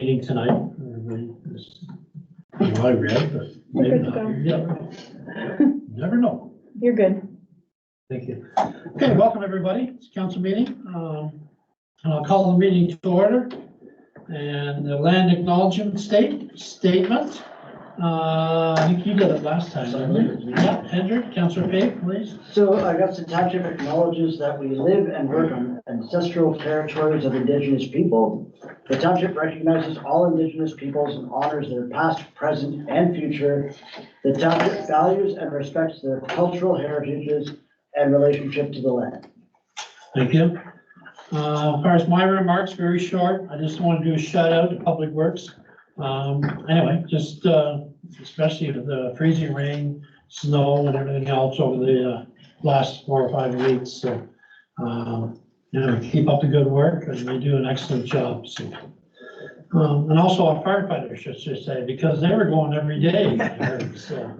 meeting tonight. Everybody is, well, I read, but You're maybe good to not. go. You never know. Never know. You're good. Thank you. Okay, welcome everybody. It's council meeting. I'll call the meeting to order. And the land acknowledgement statement. I think you did it last time, didn't you? Yeah, Hendrik, Councillor Pate, please. So Augusta Township acknowledges that we live and work on ancestral territories of Indigenous people. The township recognizes all Indigenous peoples and honors their past, present, and future. The township values and respects their cultural heritages and relationship to the land. Thank you. As far as my remarks, very short. I just want to do a shout out to Public Works. Anyway, just especially with the freezing rain, snow and everything else over the last 4 or 5 weeks. So, keep up the good work and they do an excellent job. So, and also our firefighters, should say, because they were going every day. I heard. So,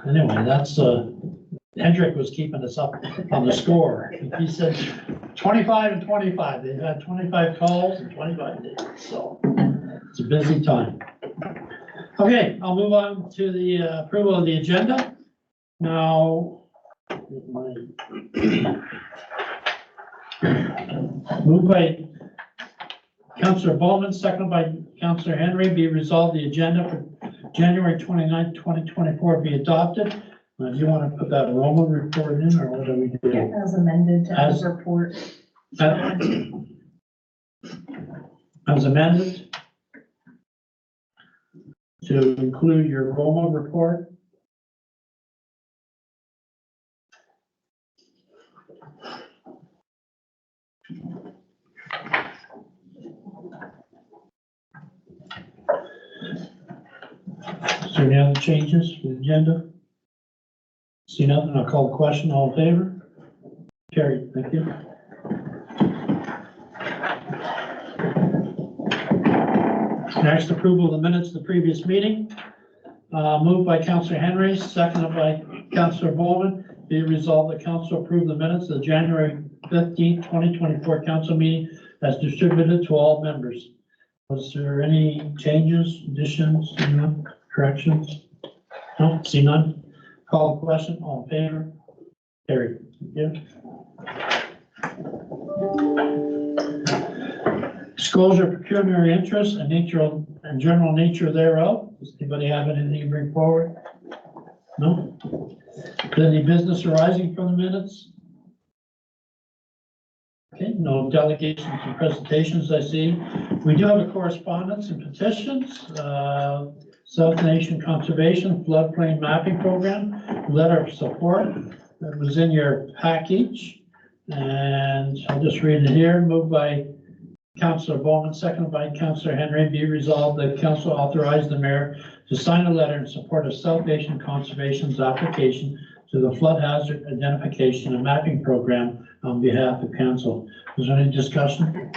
anyway, that's Hendrik was keeping us up on the score. He said 25 and 25. They've had 25 calls in 25 days. So it's a busy time. Okay, I'll move on to the approval of the agenda. Now, moved by Councillor Bowman, seconded by Councillor Henry, be resolved the agenda for January 29th, 2024 be adopted. Do you want to put that Roma report in, or what do we do? As amended to As- the report. As amended to include your Roma report. Is there any other changes to the agenda? See nothing, I'll call the question. All in favor? Carried, thank you. Next, approval of the minutes of the previous meeting. Moved by Councillor Henry, seconded by Councillor Bowman. Be it resolved that council approve the minutes of the January 15th, 2024 council meeting as distributed to all members. Was there any changes, additions, corrections? No, see none. Call the question, all in favor? Carried. Thank you. Disclosure of pecuniary interest and nature and general nature thereof. Does anybody have anything to bring forward? No? Is there any business arising from the minutes? Okay, no delegations and presentations I see. We do have a correspondence and petitions. South Nation Conservation Floodplain Mapping Program, letter of support that was in your package. And I'll just read it here. Moved by Councillor Bowman, seconded by Councillor Henry. Be resolved that council authorize the mayor to sign a letter in support of South Nation Conservation's application to the Flood Hazard Identification and Mapping Program on behalf of council. Was there any discussion?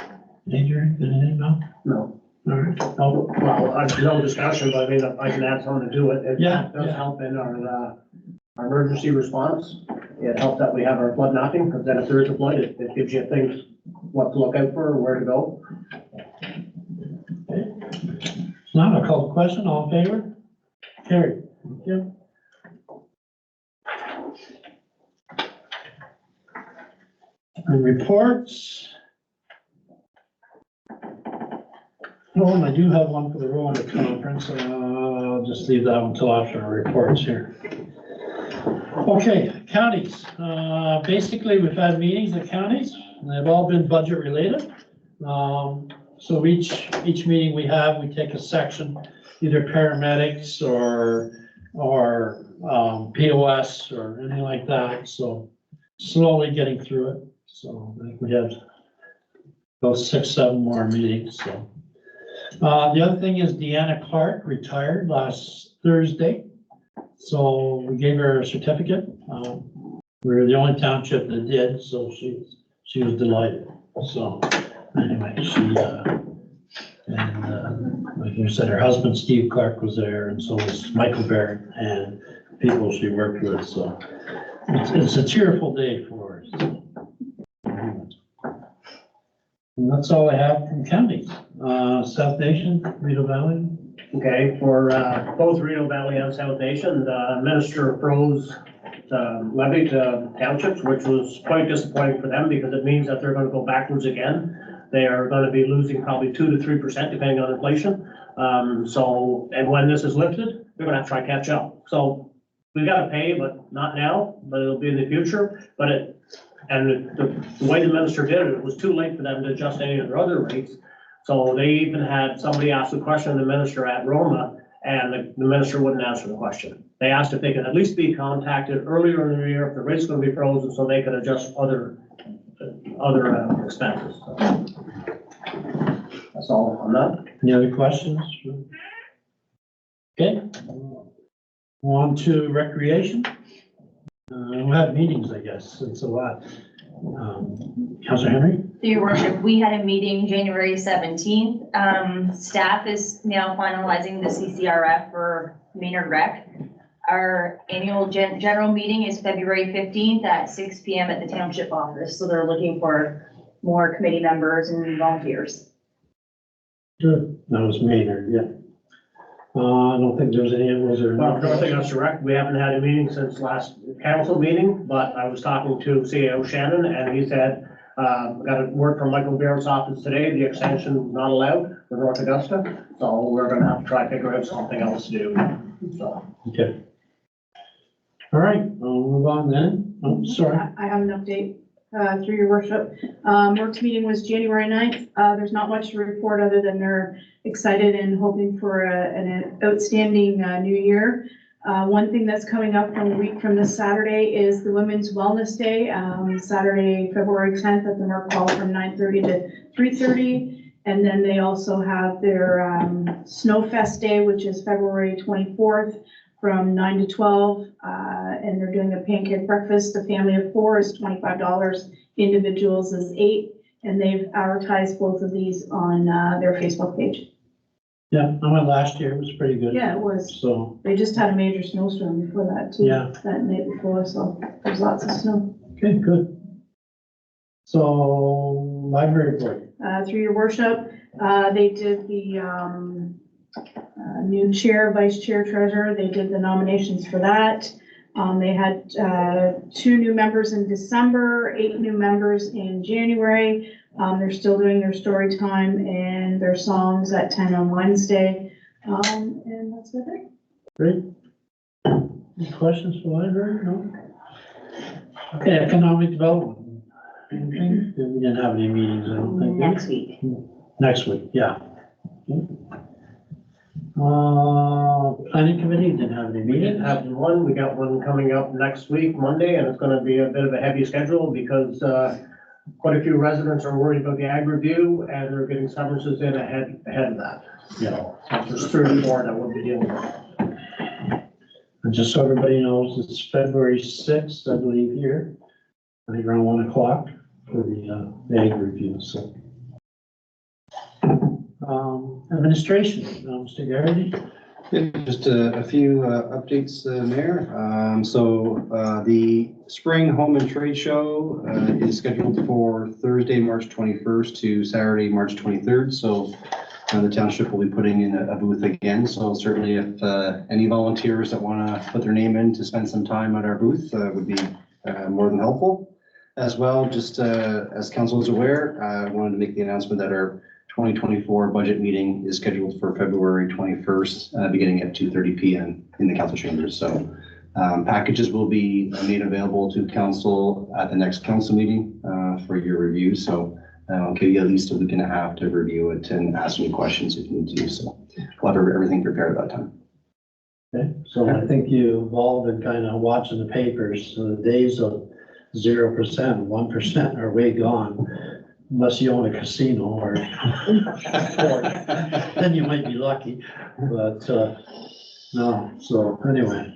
Adrian, anything? No? No. All right. Oh, Well, no discussion, but I mean, I can add something to it. It Yeah, does yeah. help in our emergency response. It helps that we have our flood mapping, because then if there is a flood, it gives you things, what to look out for, where to go. Now I'll call the question. All in favor? Carried. Thank you. And reports. Oh, and I do have one for the Rwanda conference. I'll just leave that until after our reports here. Okay, counties. Basically, we've had meetings at counties, and they've all been budget related. So each meeting we have, we take a section, either paramedics or POS or anything like that. So slowly getting through it. So I think we have about 6, 7 more meetings. So the other thing is Deanna Clark retired last Thursday. So we gave her a certificate. We're the only township that did, so she was delighted. So anyway, like you said, her husband Steve Clark was there, and so was Michael Barrett and people she worked with. So it's a cheerful day for her. So. And that's all I have from counties. South Nation, Rideau Valley. Okay, for both Rideau Valley and South Nation, the minister froze the levy to townships, which was quite disappointing for them because it means that they're gonna go backwards again. They are gonna be losing probably 2 to 3% depending on inflation. And when this is lifted, they're gonna have to try to catch up. So we gotta pay, but not now, but it'll be in the future. The way the minister did it, it was too late for them to adjust any of their other rates. So they even had somebody ask the question of the minister at Roma, and the minister wouldn't answer the question. They asked if they could at least be contacted earlier in the year if the rate's gonna be frozen, so they could adjust other expenses. So that's all on that. Any other questions? Okay. On to recreation. We'll have meetings, I guess. It's a lot. Councilor Henry? Through your worship, we had a meeting January 17th. Staff is now finalizing the CCRF for Maynard Rec. Our annual general meeting is February 15th at 6 PM at the township office. So they're looking for more committee members and volunteers. Good. That was Maynard, yeah. I don't think there's any, was there? Well, Northern Us Direct, we haven't had a meeting since last council meeting, but I was talking to CAO Shannon and he said, got a word from Michael Barrett's office today, the extension not allowed for North Augusta. So we're gonna have to try to figure out something else to do. So. Okay. All right, I'll move on then. Oh, sorry. I have an update through your worship. Works meeting was January 9th. There's not much to report other than they're excited and hoping for an outstanding new year. One thing that's coming up from a week from this Saturday is the Women's Wellness Day, Saturday, February 10th at the Merck Hall from 9:30 to 3:30. And then they also have their Snowfest Day, which is February 24th from 9 to 12. And they're doing a pancake breakfast. A family of 4 is $25. Individuals is 8. And they've advertised both of these on their Facebook page. Yeah, I went last year. It was pretty good. Yeah, it was. So, They just had a major snowstorm before that too. Yeah. That night before, so there's lots of snow. okay, good. So, library board. Through your worship, they did the new chair, vice chair, treasurer. They did the nominations for that. They had 2 new members in December, 8 new members in January. They're still doing their story time and their songs at 10 on Wednesday. And that's about it. Great. Any questions for library? No? Okay, economic development. Anything? We didn't have any meetings, I don't think. Next week. Next week, yeah. Planning committee didn't have any We didn't meetings. have one, we got one coming up next week, Monday, and it's gonna be a bit of a heavy schedule because, quite a few residents are worried about the ag review and they're getting summonses in ahead of that. Yeah. There's 3 or 4 that we'll be dealing with. And just so everybody knows, it's February 6th, I believe, here. I think around 1 o'clock for the ag review, so. Administration, Mr. Garrity. Just a few updates, Mayor. The Spring Home and Trade Show is scheduled for Thursday, March 21st to Saturday, March 23rd. So the township will be putting in a booth again. So certainly if any volunteers that want to put their name in to spend some time at our booth would be more than helpful. As well, just as council is aware, I wanted to make the announcement that our 2024 budget meeting is scheduled for February 21st, beginning at 2:30 p.m. in the council chambers. So packages will be made available to council at the next council meeting for your review. So I'll give you at least a week and a half to review it and ask any questions if you need to. So we'll have everything prepared at that time. Okay, so I think you've all been kind of watching the papers. So the days of 0%, 1% are way gone. Unless you own a casino or, then you might be lucky, but, no, so anyway.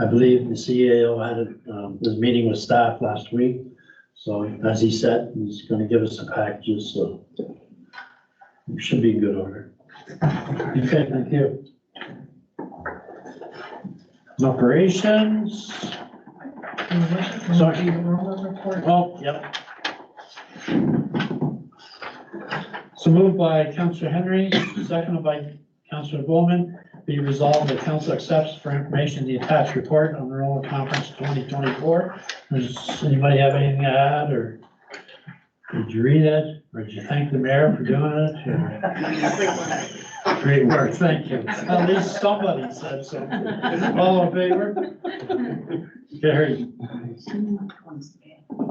I believe the CAO had this meeting with staff last week. So as he said, he's gonna give us the packages, so it should be in good order. Okay, thank you. Operations. Sorry. Oh, yep. So moved by Councillor Henry, seconded by Councillor Bowman. Be resolved that council accepts for information the attached report on the Roma Conference 2024. Does anybody have anything to add, or did you read it, or did you thank the mayor for doing it? Great work, thank you. At least somebody said something. All in favor? Carried.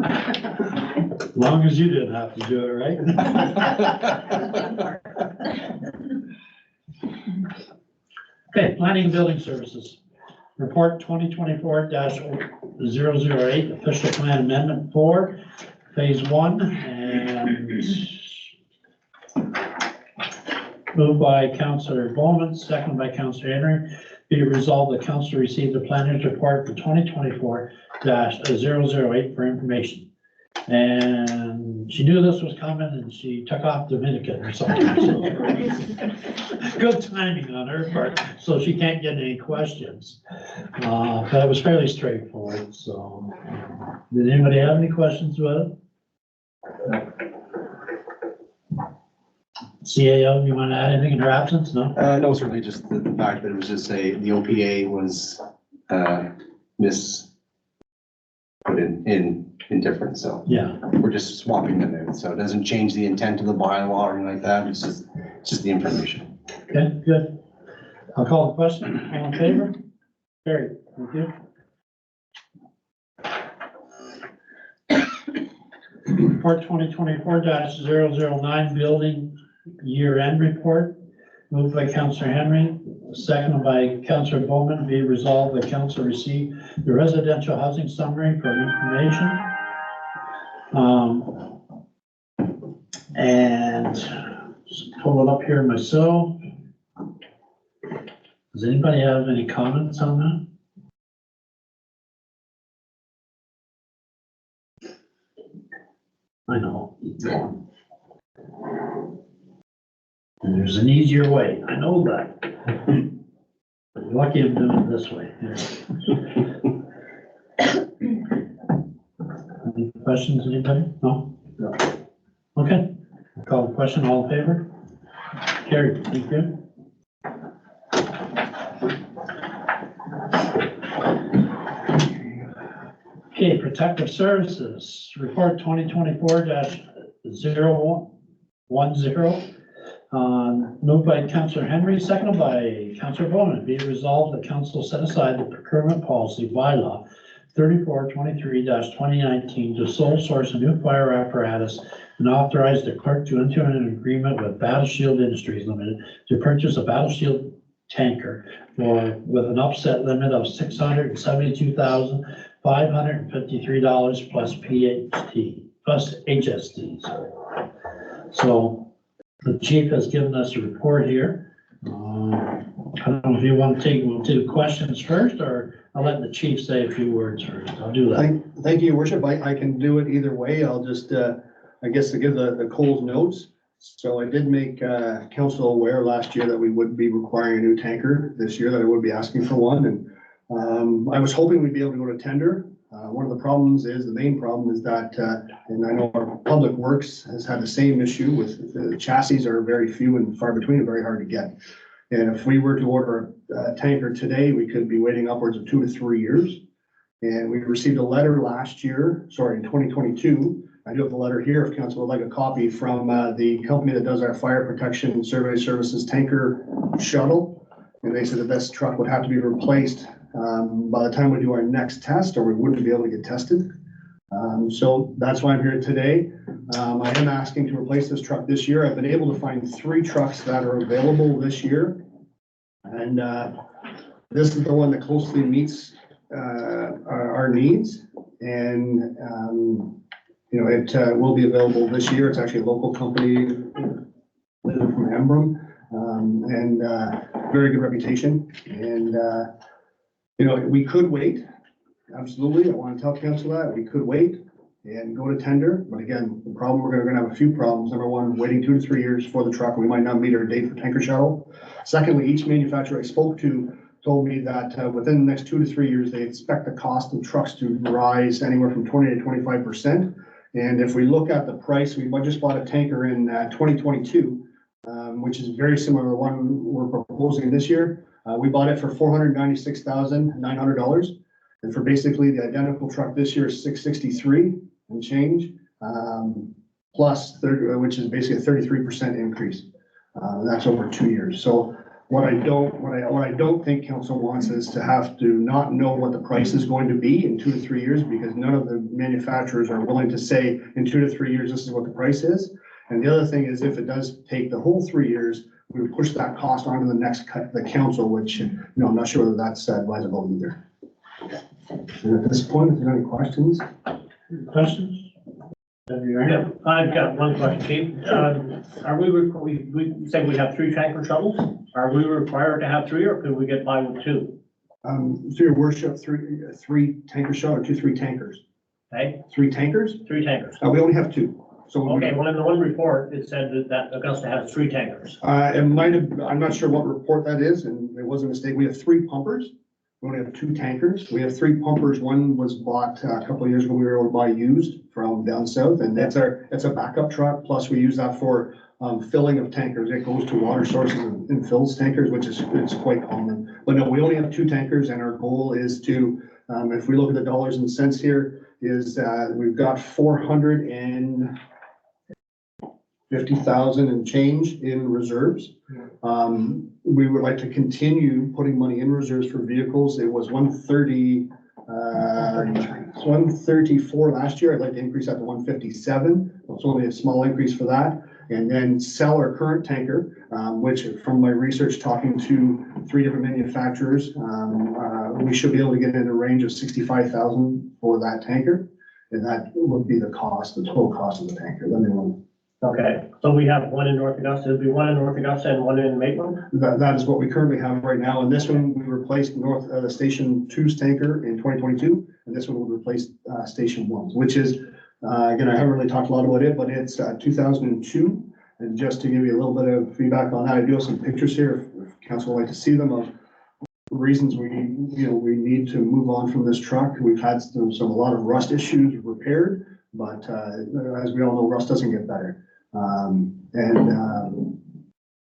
As long as you didn't have to do it, right? Okay, planning and building services. Report 2024-008, official plan amendment 4, phase 1, and moved by Councillor Bowman, seconded by Councillor Henry. Be it resolved that council received the planner's report for 2024-008 for information. And she knew this was coming and she took off Dominican or something. So good timing on her part, so she can't get any questions. But it was fairly straightforward, so. Did anybody have any questions about it? CAO, you want to add anything in her absence? No? No, certainly just the fact that it was just the OPA was, put in different, so. Yeah, We're just swapping them out, so it doesn't change the intent of the bylaw or anything like that, it's just the information. okay, good. I'll call the question. All in favor? Carried. Thank you. Report 2024-009, building year-end report. Moved by Councillor Henry, seconded by Councillor Bowman. Be resolved that council receive the residential housing summary for information. And just pull it up here myself. Does anybody have any comments on that? I know. And there's an easier way, I know that. But you're lucky I'm doing it this way. Any questions, anybody? No? No. Okay, I'll call the question, all in favor? Carried, thank you. Okay, protective services, report 2024-010. Moved by Councillor Henry, seconded by Councillor Bowman. Be it resolved that council set aside the procurement policy bylaw 3423-2019 to sole source a new fire apparatus and authorize the clerk to enter an agreement with Battle Shield Industries Limited to purchase a Battle Shield tanker with an upset limit of $672,553 plus HST. So the chief has given us a report here. I don't know if you want to we'll do questions first, or I'll let the chief say a few words first. I'll do that. Thank you, Your Worship. I can do it either way. I'll just, I guess to give the Coles notes. So I did make council aware last year that we would be requiring a new tanker this year, that I would be asking for one. And I was hoping we'd be able to go to tender. One of the problems is, the main problem is that, and I know our Public Works has had the same issue with the chassis are very few and far between and very hard to get. And if we were to order a tanker today, we could be waiting upwards of 2 to 3 years. And we received a letter last year, in 2022. I do have the letter here if council would like a copy, from the company that does our fire protection survey services tanker shuttle. And they said that this truck would have to be replaced by the time we do our next test, or we wouldn't be able to get tested. So that's why I'm here today. I am asking to replace this truck this year. I've been able to find 3 trucks that are available this year. And this is the one that closely meets our needs. And you know, it will be available this year. It's actually a local company from Emblem, and very good reputation. And you know, we could wait. Absolutely, I want to tell council that we could wait and go to tender. But again, the problem, we're going to have a few problems. Number one, waiting 2 to 3 years for the truck. We might not meet our date for tanker shuttle. Secondly, each manufacturer I spoke to told me that within the next 2 to 3 years, they expect the cost of trucks to rise anywhere from 20 to 25%. And if we look at the price, we just bought a tanker in 2022, which is very similar to the one we're proposing this year. We bought it for $496,900. And for basically the identical truck this year is $663 and change, plus 30, which is basically a 33% increase. That's over 2 years. So what I don't think council wants is to have to not know what the price is going to be in 2 to 3 years, because none of the manufacturers are willing to say in 2 to 3 years, this is what the price is. And the other thing is, if it does take the whole 3 years, we would push that cost onto the council, which, I'm not sure whether that's advisable either. And at this point, if there are any questions? Questions? Yeah, I've got one question, Chief. Are we said we have 3 tanker shuttles. Are we required to have 3, or could we get by with 2? Through your worship, three tanker shuttle, 3 tankers. Okay, 3 tankers? 3 tankers. We only have 2. So Okay, well, in the one report, it said that Augusta has 3 tankers. it might have, I'm not sure what report that is, and it was a mistake. We have 3 pumpers. We only have 2 tankers. We have 3 pumpers. One was bought a couple of years ago. We were able to buy used from down south, and it's a backup truck. Plus, we use that for filling of tankers. It goes to water sources and fills tankers, which is it's quite common. But no, we only have 2 tankers, and our goal is to, if we look at the dollars and cents here, is we've got 450,000 and change in reserves. We would like to continue putting money in reserves for vehicles. It was 134 last year. I'd like to increase that to 157. It's only a small increase for that. And then sell our current tanker, which from my research, talking to 3 different manufacturers, we should be able to get in a range of 65,000 for that tanker. And that would be the total cost of the tanker. Then they will. Okay, so we have 1 in North Augusta. It'll be 1 in North Augusta and 1 in Maitland? That is what we currently have right now. And this one, we replaced the Station 2's tanker in 2022. And this one will replace Station 1's, which is, again, I haven't really talked a lot about it, but it's 2002. And just to give you a little bit of feedback on that, I do have some pictures here, if council would like to see them, of reasons we need to move on from this truck. We've had a lot of rust issues repaired, but as we all know, rust doesn't get better.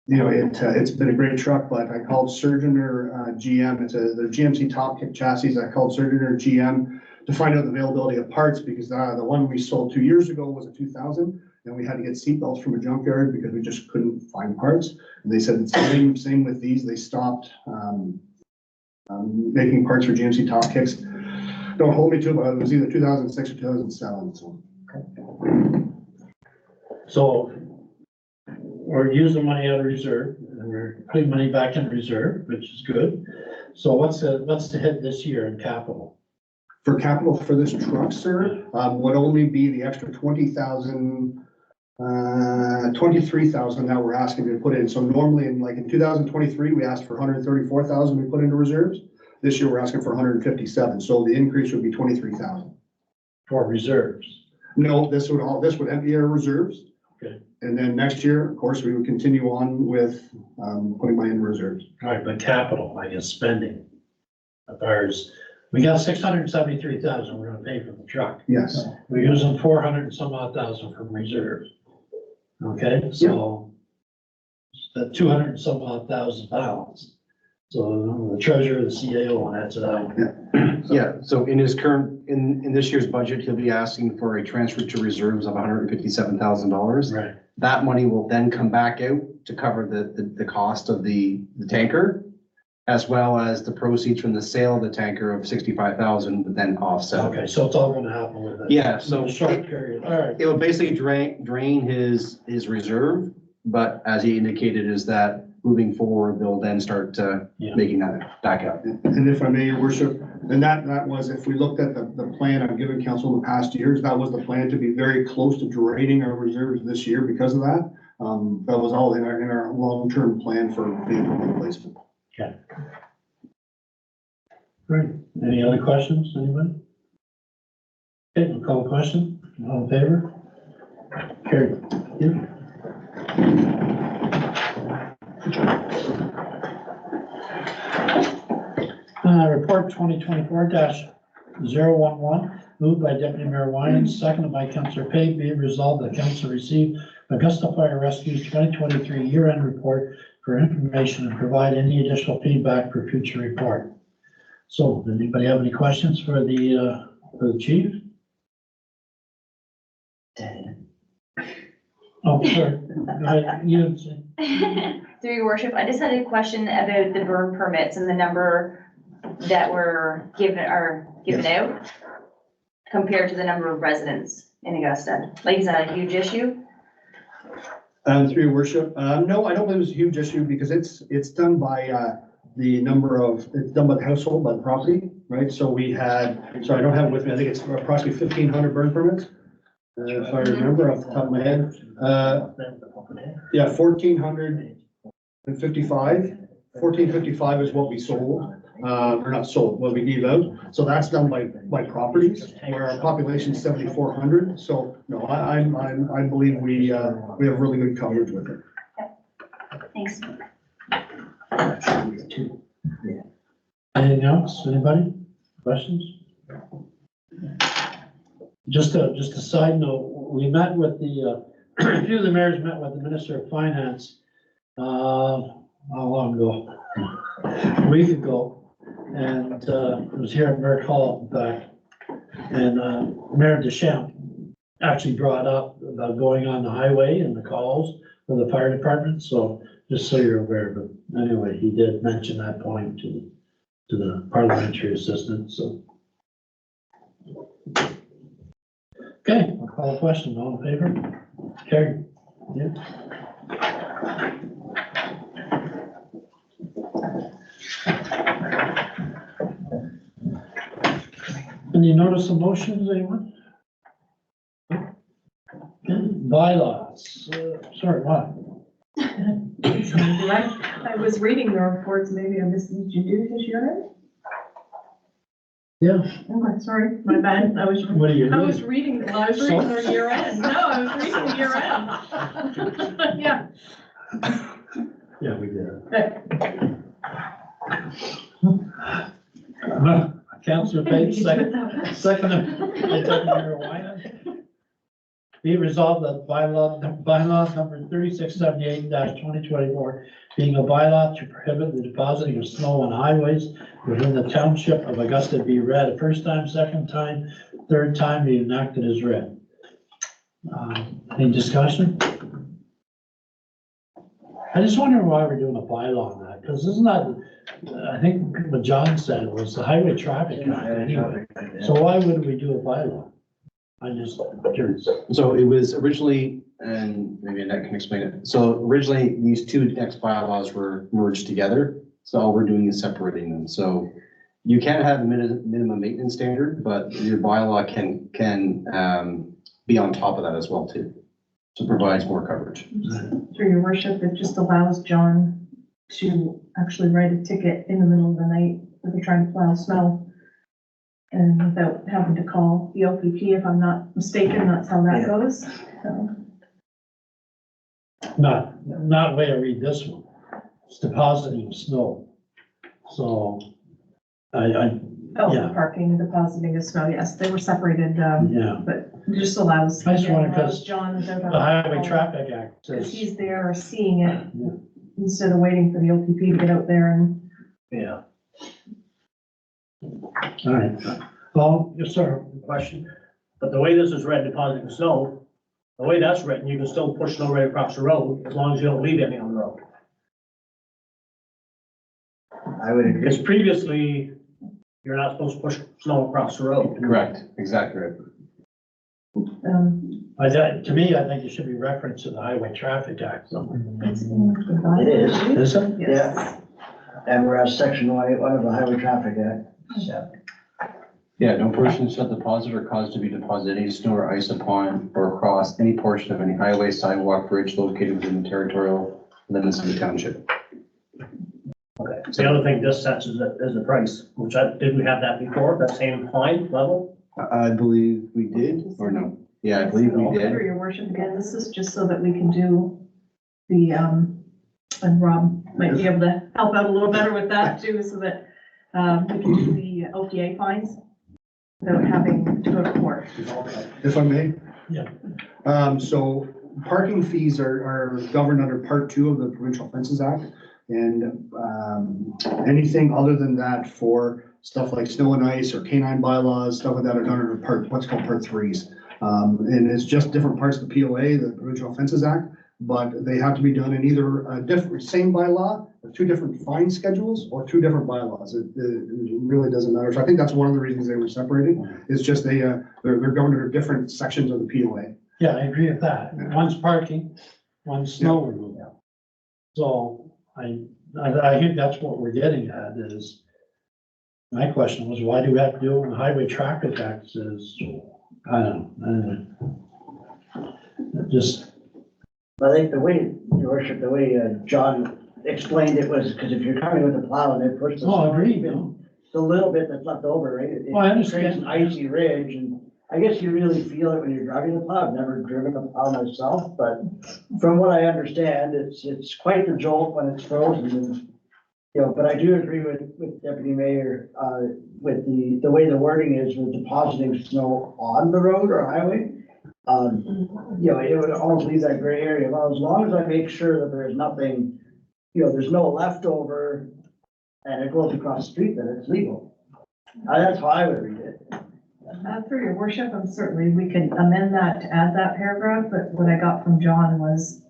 It's been a great truck, but I called Surgeon or GM. It's the GMC Top Kick chassis. I called Surgeon or GM to find out the availability of parts, because the one we sold 2 years ago was a 2000, and we had to get seat belts from a junkyard because we just couldn't find parts. And they said it's the same with these. They stopped making parts for GMC Top Kicks. Don't hold me to it, but it was either 2006 or 2007. So we're using money out of reserve, and we're putting money back in reserve, which is good. So what's the hit this year in capital? For capital for this truck, sir, would only be the extra 23,000 that we're asking to put in. So normally in 2023, we asked for 134,000 we put into reserves. This year, we're asking for 157. So the increase would be 23,000. For reserves? No, this would empty our reserves. Okay. And then next year, of course, we would continue on with putting money in reserves. All right, but capital, I guess, spending. Ours, we got 673,000 we're gonna pay for the truck. Yes. We're using 400 and some odd thousand from reserves. Okay, so the 200 and some odd thousand balance. So the treasurer, the CAO, and that's it out. Yeah, so in his in this year's budget, he'll be asking for a transfer to reserves of $157,000. Right. That money will then come back out to cover the cost of the tanker, as well as the proceeds from the sale of the tanker of 65,000, but then offset. Okay, so it's all gonna happen with it. Yeah, so In a short period, all right. it will basically drain his reserve, but as he indicated, is that moving forward, they'll then start making that back up. And if I may, your worship, and that was, if we looked at the plan I've given council in the past years, that was the plan, to be very close to draining our reserves this year because of that. That was all in our long-term plan for vehicle replacement. Okay. Great. Any other questions, anybody? Okay, we'll call a question. All in favor? Carried. Yeah. Report 2024-011, moved by Deputy Mayor Winans, seconded by Councillor Pate, be it resolved that council receive Augusta Fire Rescue's 2023 year-end report for information and provide any additional feedback for future report. So, does anybody have any questions for the chief? Oh, sorry. Go ahead. You. Through your worship, I just had a question about the burn permits and the number that were given out compared to the number of residents in Augusta. Like, is that a huge issue? Through your worship, no, I don't believe it's a huge issue because it's done by, it's done by the household, by the property, right? So we had, sorry, I don't have it with me, I think it's approximately 1,500 burn permits. If I remember off the top of my head, yeah, 1,455 is what we sold, or not sold, what we gave out. So that's done by properties, where our population is 7,400. So no, I believe we have really good coverage with it. Thanks. Anything else? Anybody? Questions? Just a side note, we met with a few of the mayors met with the Minister of Finance, how long ago? A week ago, and it was here at Merrick Hall, in fact. And Mayor Deschamps actually brought up about going on the highway and the calls for the fire department, so just so you're aware of it. Anyway, he did mention that point to the parliamentary assistant, so. Okay, I'll call a question. All in favor? Carried. Yeah. Any notice of motions, anyone? Okay, bylaws. Sorry, what? I was reading the reports, maybe I missed, did you do this year? Yeah, Oh, I'm sorry, my bad, what are you I doing? was reading their year end, no, I was reading the year end. Yeah. Yeah, we did. Councillor Page, second by Deputy Mayor Winans. Be it resolved that bylaw number 3678-2024, being a bylaw to prohibit the depositing of snow on highways within the township of Augusta be read a first time, second time, third time, be enacted as read. Any discussion? I just wonder why we're doing a bylaw on that, because isn't that, I think what John said was the highway traffic act anyway. So why would we do a bylaw? I'm just curious. So it was originally, and maybe Annette can explain it. So originally, these two next bylaws were merged together. So all we're doing is separating them. So you can have a minimum maintenance standard, but your bylaw can be on top of that as well too. So it provides more coverage. Through your worship, it just allows John to actually write a ticket in the middle of the night if they're trying to plow snow. And without having to call the LPP, if I'm not mistaken, that's how that goes. So, Not the way I read this one. It's depositing snow. So yeah. the parking and depositing of snow, yes, they were separated, Yeah, but it just allows. I just wonder again, allows 'cause John without having the to Highway call, Traffic Act because says, he's there seeing it Yeah. instead of waiting for the LPP to get out there and. Yeah. all right. Well, yes, sir. Question, but the way this is read, depositing snow, the way that's written, you can still push snow right across the road as long as you don't leave any on the road. I would agree. Because previously, you're not supposed to push snow across the road. Correct, exactly right. To me, I think it should be referenced to the Highway Traffic Act somewhere. It's in the bylaw. It is. Is it? Yes. And we're at section 181 of the Highway Traffic Act. Yeah. Yeah, no person shall deposit or cause to be deposited any snow or ice upon or across any portion of any highway, sidewalk, bridge located within the territorial limits of the township. Okay. The other thing this sets is the price, which did we have that before, that same fine level? I believe we did, or no? Yeah, I believe we did. Through your worship, again, this is just so that we can do the, and Rob might be able to help out a little better with that too, so that we can do the LPA fines without having to go to court. If I may? Yeah. So parking fees are governed under Part 2 of the Provincial Fences Act. And anything other than that for stuff like snow and ice or canine bylaws, stuff like that are done under what's called Part 3s. And it's just different parts of the POA, the Provincial Fences Act, but they have to be done in either a different, same bylaw, or two different fine schedules, or two different bylaws. It really doesn't matter. So I think that's one of the reasons they were separated. It's just they're governed under different sections of the POA. Yeah, I agree with that. One's parking, one's snow removal. So I think that's what we're getting at is, my question was, why do we have to do it when the highway traffic act is, I don't know. Just, I think the way, Your Worship, the way John explained it was, because if you're coming with a plow and they push the. oh, agreed, snow, no? The little bit that's left over, right? It Well, I creates understand. an icy ridge, and I guess you really feel it when you're driving the plow. I've never driven a plow myself, but from what I understand, it's quite the jolt when it's frozen. And, but I do agree with Deputy Mayor, with the way the wording is with depositing snow on the road or highway. It would almost leave that gray area. Well, as long as I make sure that there's nothing, there's no leftover and it goes across the street, then it's legal. That's how I would read it. For your worship, and certainly we can amend that to add that paragraph, but what I got from John was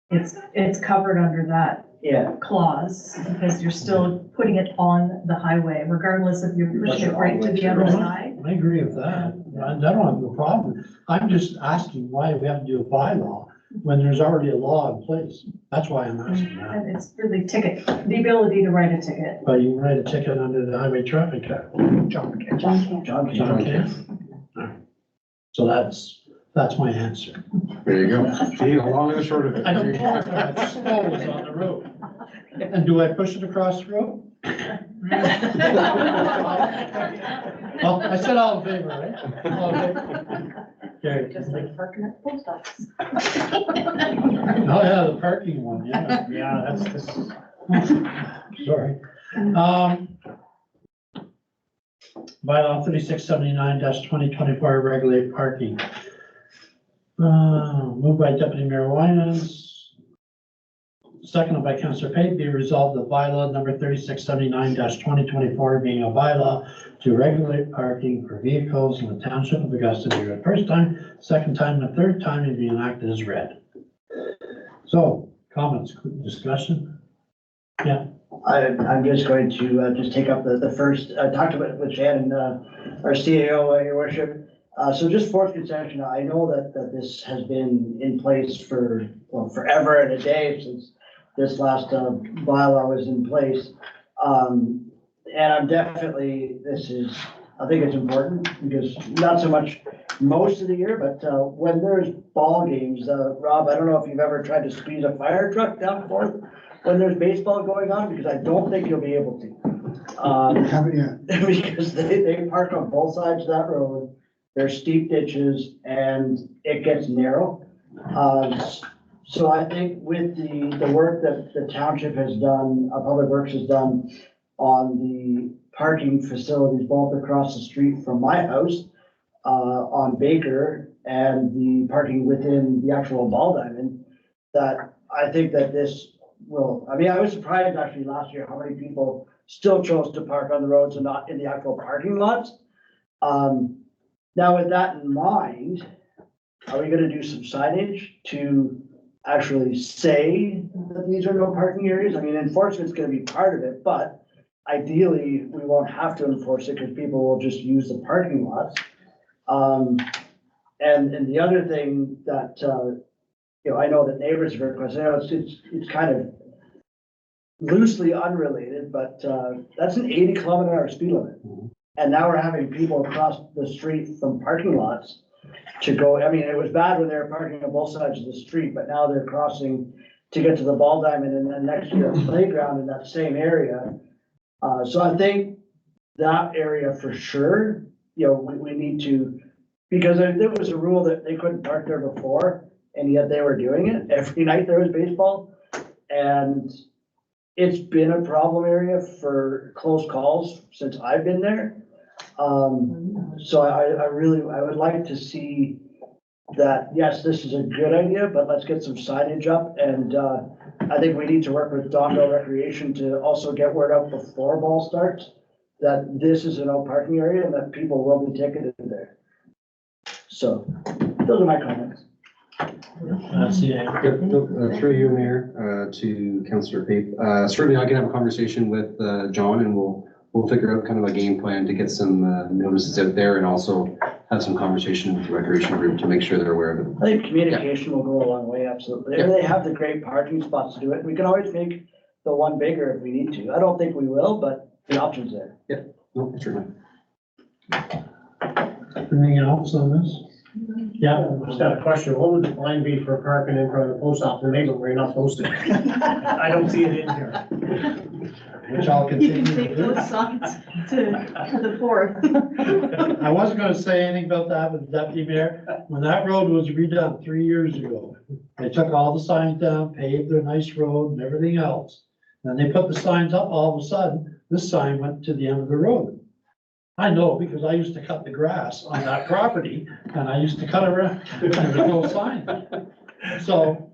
it's covered under that Yeah, clause because you're still putting it on the highway regardless if you're pushing it right to the other side. I agree with that. I don't have a problem. I'm just asking why we have to do a bylaw when there's already a law in place. That's why I'm asking that. And it's really the ability to write a ticket. But you can write a ticket under the highway traffic act. John John can. can? So that's my answer. There you go. See, the long and the short of it. I don't care if that snow is on the road. And do I push it across the road? Well, I said all in favor, right? All in favor? Okay. Just like parking at the post office. Oh, yeah, the parking one, yeah. Yeah, that's, Sorry. Bylaw 3679-2024 regulate parking. Moved by Deputy Mayor Winans. Seconded by Councillor Pate, be resolved that bylaw number 3679-2024 being a bylaw to regulate parking for vehicles in the township of Augusta be read first time, second time, and the third time and be enacted as read. So, comments, discussion? Yeah. I'm just going to just take up the first, I talked about it with Shannon, our CAO, Your Worship. So just fourth concession, I know that this has been in place for, forever and a day since this last bylaw was in place. And I'm definitely, I think it's important because not so much most of the year, but when there's ball games, Rob, I don't know if you've ever tried to squeeze a fire truck down forth when there's baseball going on, because I don't think you'll be able to. Haven't yet. Because they park on both sides of that road. There's steep ditches and it gets narrow. So I think with the work that the township has done, Public Works has done on the parking facilities, both across the street from my house, on Baker, and the parking within the actual Ball Diamond, that I think that this will, I was surprised actually last year how many people still chose to park on the roads and not in the actual parking lots. Now with that in mind, are we gonna do some signage to actually say that these are no parking areas? Enforcement's gonna be part of it, but ideally, we won't have to enforce it because people will just use the parking lots. And the other thing that, I know that neighbors have requested, it's kind of loosely unrelated, but, that's an 80-kilometer-hour speed limit. And now we're having people across the street from parking lots to go, it was bad when they were parking on both sides of the street, but now they're crossing to get to the Ball Diamond and then next to the playground in that same area. So I think that area for sure, we need to, because there was a rule that they couldn't park there before, and yet they were doing it. Every night there was baseball. And it's been a problem area for close calls since I've been there. So I would like to see that, yes, this is a good idea, but let's get some signage up. And I think we need to work with Donville Recreation to also get word out before ball starts that this is a no parking area and that people will be ticketed there. So those are my comments. That's the, Through you, Mayor, to Councillor Pape. Certainly I can have a conversation with John and we'll figure out kind of a game plan to get some notices out there and also have some conversation with the recreation group to make sure they're aware of it. I think communication will go a long way, absolutely. And they have the great parking spots to do it. We can always make the one bigger if we need to. I don't think we will, but the option's there. No, certainly. anything else on this? Yeah. Just got a question. What would the fine be for parking in front of the post office in Maitland where you're not supposed to? I don't see it in here. Which I'll You continue can to take do. those signs to the fourth. I wasn't gonna say anything about that with the deputy mayor. When that road was redone 3 years ago, they took all the signs down, paved their nice road and everything else. Then they put the signs up, all of a sudden, this sign went to the end of the road. I know because I used to cut the grass on that property and I used to cut around and there was no sign. So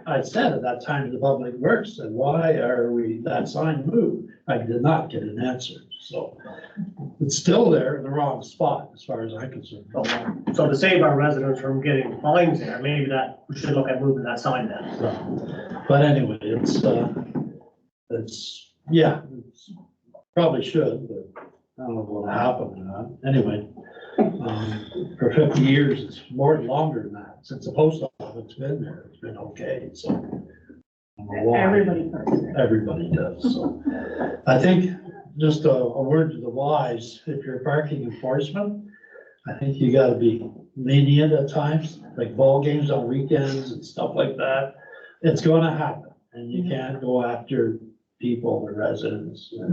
I said at that time to the Public Works, and why are we, that sign moved? I did not get an answer. So it's still there in the wrong spot as far as I'm concerned. So to save our residents from getting fines there, maybe that, we should look at moving that sign then. So, but anyway, yeah, it's probably should, but I don't know what'll happen or not. Anyway, for 50 years, it's more longer than that. Since the post office been there, it's been okay, so. I don't know why. Everybody parks there. Everybody does, so. I think just a word to the wise, if you're parking enforcement, I think you gotta be lenient at times, like ball games on weekends and stuff like that. It's gonna happen, and you can't go after people, the residents. You're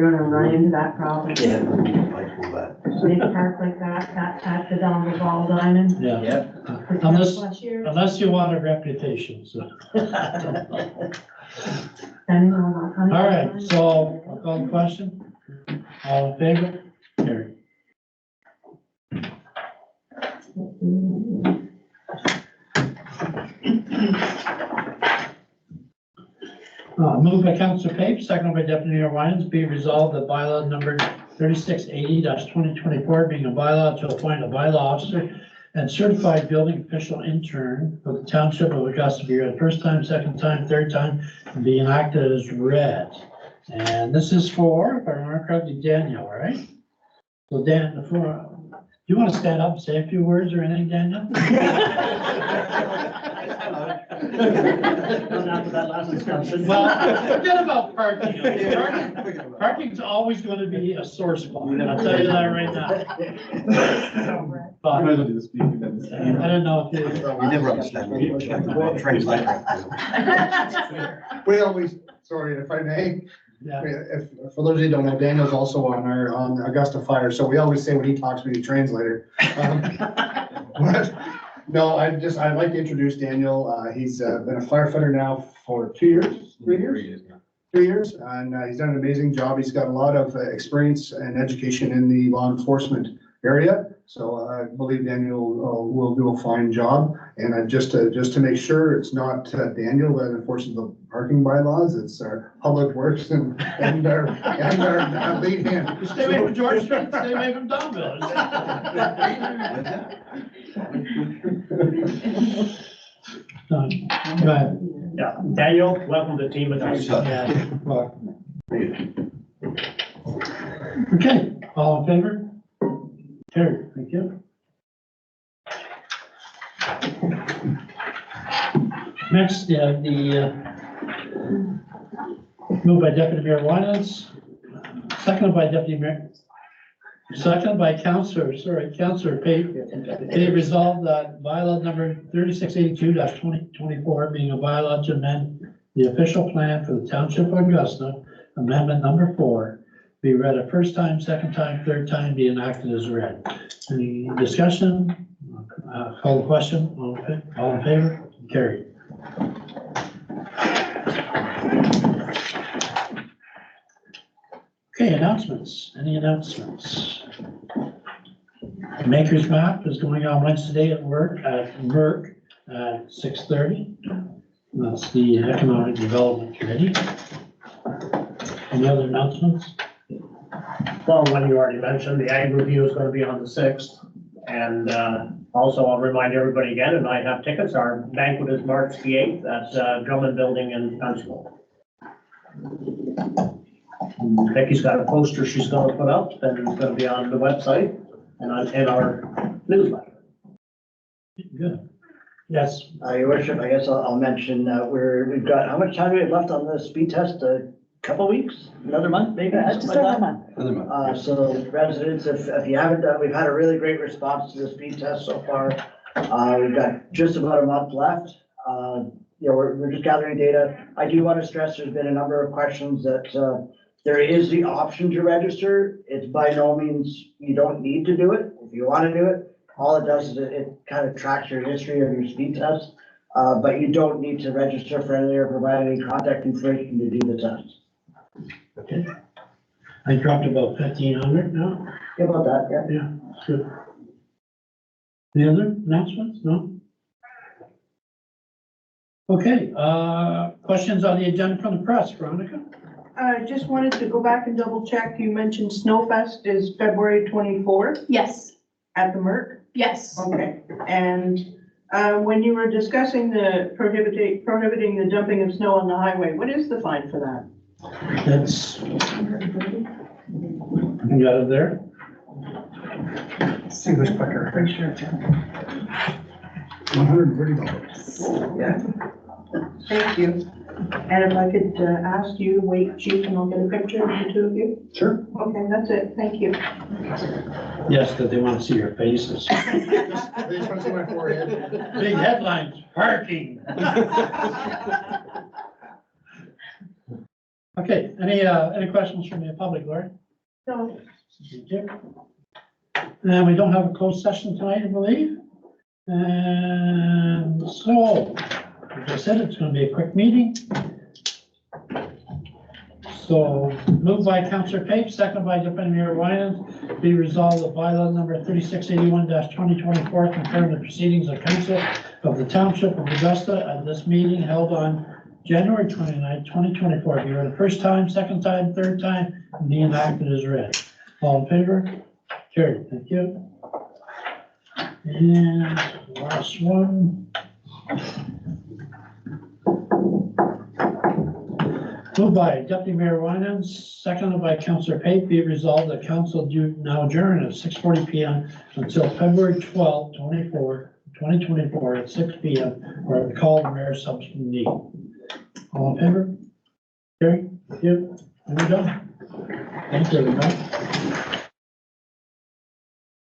gonna run into that problem. They park like that at the Donville Ball Diamond. Yeah, Last year. unless you want a reputation, so. All right, so I'll call the question. All in favor? Carried. Moved by Councilor Pape, seconded by Deputy Mayor Winans, be resolved that bylaw number 3680-2024 being a bylaw to appoint a bylaw officer and certified building official intern for the Township of Augusta be read first time, second time, third time, and be enacted as read. And this is for, if I remember correctly, Daniel, right? So Dan, do you want to stand up and say a few words or anything, Daniel? After that last discussion. Well, forget about parking. Parking's always going to be a sore spot. I'll tell you that right now. But I don't know if You never understand. We always, sorry, if I may, yeah. if, for those of you who don't know, Daniel's also on the Augusta Fire, so we always say when he talks, we need a translator. But, no, I'd like to introduce Daniel. He's been a firefighter now for 2 years, 3 years? 3 years, and he's done an amazing job. He's got a lot of experience and education in the law enforcement area. So I believe Daniel will do a fine job. And just to make sure it's not Daniel that enforces the parking bylaws, it's our Public Works and our lead hand. Stay away from George Street, stay away from Donville. Go ahead. Yeah, Daniel, welcome to the team with us. Yeah, well. Okay, all in favor? Carried, thank you. Next, moved by Deputy Mayor Winans, seconded by Deputy Mayor, seconded by Councilor Pape. Be resolved that bylaw number 3682-2024 being a bylaw to amend the official plan for the Township of Augusta, amendment number 4, be read a first time, second time, third time, be enacted as read. Any discussion? Call the question. All in favor? Carried. Okay, announcements. Any announcements? Maker's Map is going on Wednesday at work at Merck at 6:30. That's the Economic Development Committee. Any other announcements? Well, one you already mentioned, the ag review is gonna be on the 6th. And, also I'll remind everybody again, and I have tickets, our banquet is March the 8th at, Drummond Building in Dunstable. Becky's got a poster she's gonna put up, and it's gonna be on the website and in our newsletter. Good. Yes, Your worship, I guess I'll mention, we've got, how much time do we have left on the speed test? A couple weeks, another month, maybe? Just something like over a that? month. Other month. So residents, if you haven't done, we've had a really great response to the speed test so far. We've got just about a month left. We're just gathering data. I do want to stress, there's been a number of questions that, there is the option to register. It's by no means, you don't need to do it. If you want to do it, all it does is it kind of tracks your history of your speed test. But you don't need to register for any or provide any contact information to do the test. okay. I dropped about 1,500 now. Yeah, about that, yeah. Yeah, good. Any other announcements? No? Okay, questions on the agenda from the press, Veronica? I just wanted to go back and double check. You mentioned Snowfest is February 24th Yes, at the Merck. yes. Okay, and when you were discussing the prohibiting the dumping of snow on the highway, what is the fine for that? That's. You got it there? See who's quicker. Pretty sure it's $130. Yeah. Thank you. And if I could ask you to wait, chief, and I'll get a picture of the two of you. Sure. Okay, that's it. Thank you. Yes, that they want to see your faces. They just want to see my forehead. Big headlines, parking. Okay, any questions from the public, Lori? No. Thank you. And we don't have a closed session tonight, I believe. And so, as I said, it's gonna be a quick meeting. So, moved by Councillor Pape, second by Deputy Mayor Winans, be resolved that bylaw number 3681-2024 confirm the proceedings of council of the Township of Augusta at this meeting held on January 29, 2024. Be read the first time, second time, third time, and be enacted as read. All in favor? Carried, thank you. And last one. Moved by Deputy Mayor Winans, seconded by Councillor Pape, be it resolved that council do now adjourn at 6:40 PM until February 12, 2024 at 6 PM, or call the mayor's subsequent meeting. All in favor? Carried, thank you, and we're done. Thank you, everyone.